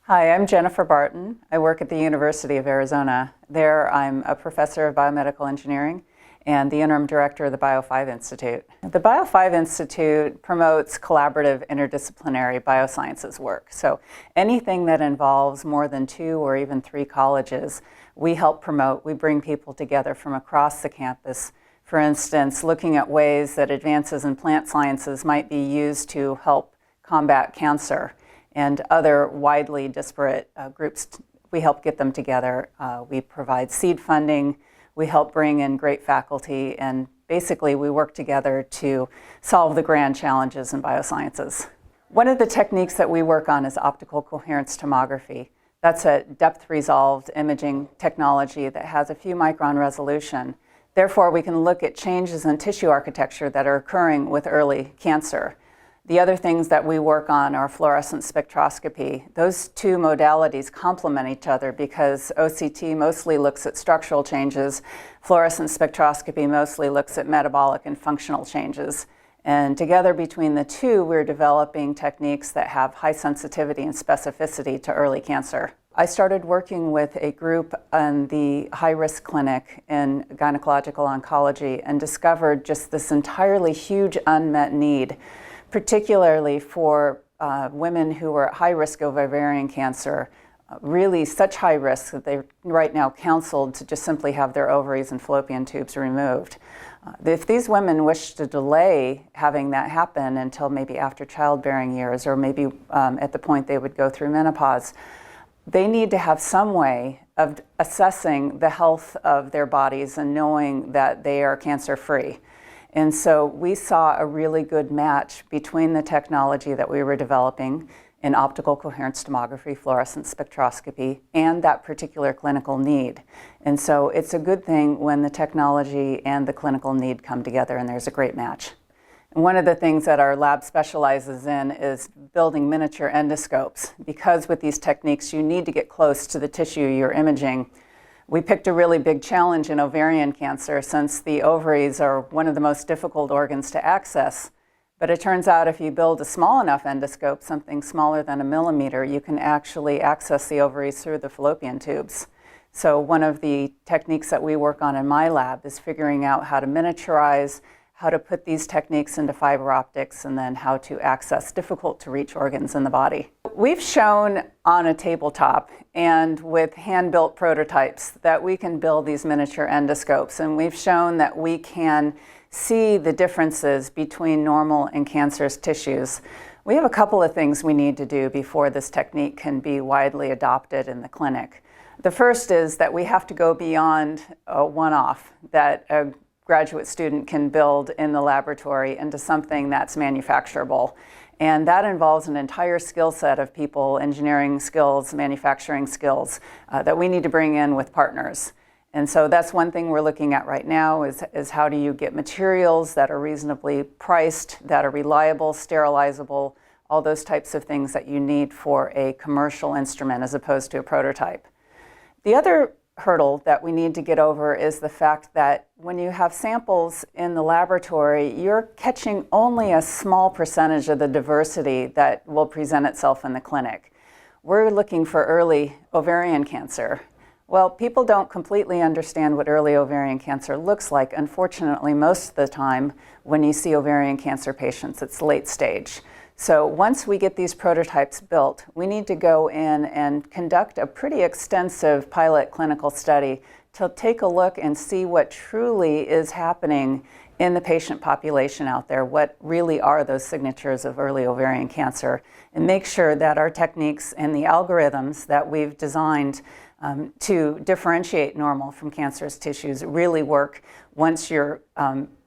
Hi, I'm Jennifer Barton. I work at the University of Arizona. There, I'm a professor of biomedical engineering and the interim director of the Bio5 Institute. The Bio5 Institute promotes collaborative interdisciplinary biosciences work. So anything that involves more than 2 or even 3 colleges, we help promote. We bring people together from across the campus. For instance, looking at ways that advances in plant sciences might be used to help combat cancer and other widely disparate groups. We help get them together. We provide seed funding. We help bring in great faculty, and basically we work together to solve the grand challenges in biosciences. One of the techniques that we work on is optical coherence tomography. That's a depth-resolved imaging technology that has a few micron resolution. Therefore, we can look at changes in tissue architecture that are occurring with early cancer. The other things that we work on are fluorescence spectroscopy. Those 2 modalities complement each other because OCT mostly looks at structural changes. Fluorescence spectroscopy mostly looks at metabolic and functional changes. And together between the 2, we're developing techniques that have high sensitivity and specificity to early cancer. I started working with a group in the high-risk clinic in gynecological oncology and discovered just this entirely huge unmet need, particularly for women who are at high risk of ovarian cancer, really such high risk that they're right now counseled to just simply have their ovaries and fallopian tubes removed. If these women wish to delay having that happen until maybe after childbearing years or maybe at the point they would go through menopause, they need to have some way of assessing the health of their bodies and knowing that they are cancer-free. And so we saw a really good match between the technology that we were developing in optical coherence tomography, fluorescence spectroscopy, and that particular clinical need. And so it's a good thing when the technology and the clinical need come together and there's a great match. And one of the things that our lab specializes in is building miniature endoscopes, because with these techniques you need to get close to the tissue you're imaging. We picked a really big challenge in ovarian cancer since the ovaries are one of the most difficult organs to access. But it turns out if you build a small enough endoscope, something smaller than 1 millimeter, you can actually access the ovaries through the fallopian tubes. So one of the techniques that we work on in my lab is figuring out how to miniaturize, how to put these techniques into fiber optics, and then how to access difficult to reach organs in the body. We've shown on a tabletop and with hand-built prototypes that we can build these miniature endoscopes, and we've shown that we can see the differences between normal and cancerous tissues. We have a couple of things we need to do before this technique can be widely adopted in the clinic. The first is that we have to go beyond a one-off that a graduate student can build in the laboratory into something that's manufacturable. And that involves an entire skill set of people, engineering skills, manufacturing skills, that we need to bring in with partners. And so that's one thing we're looking at right now is how do you get materials that are reasonably priced, that are reliable, sterilizable, all those types of things that you need for a commercial instrument as opposed to a prototype. The other hurdle that we need to get over is the fact that when you have samples in the laboratory, you're catching only a small percentage of the diversity that will present itself in the clinic. We're looking for early ovarian cancer. Well, people don't completely understand what early ovarian cancer looks like. Unfortunately, most of the time when you see ovarian cancer patients, it's late stage. So once we get these prototypes built, we need to go in and conduct a pretty extensive pilot clinical study to take a look and see what truly is happening in the patient population out there, what really are those signatures of early ovarian cancer, and make sure that our techniques and the algorithms that we've designed to differentiate normal from cancerous tissues really work once you're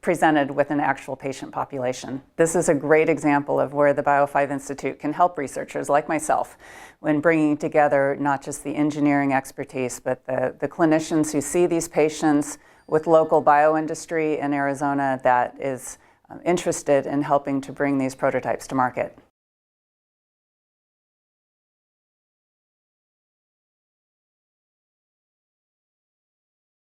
presented with an actual patient population. This is a great example of where the Bio5 Institute can help researchers like myself when bringing together not just the engineering expertise, but the clinicians who see these patients with local bioindustry in Arizona that is interested in helping to bring these prototypes to market.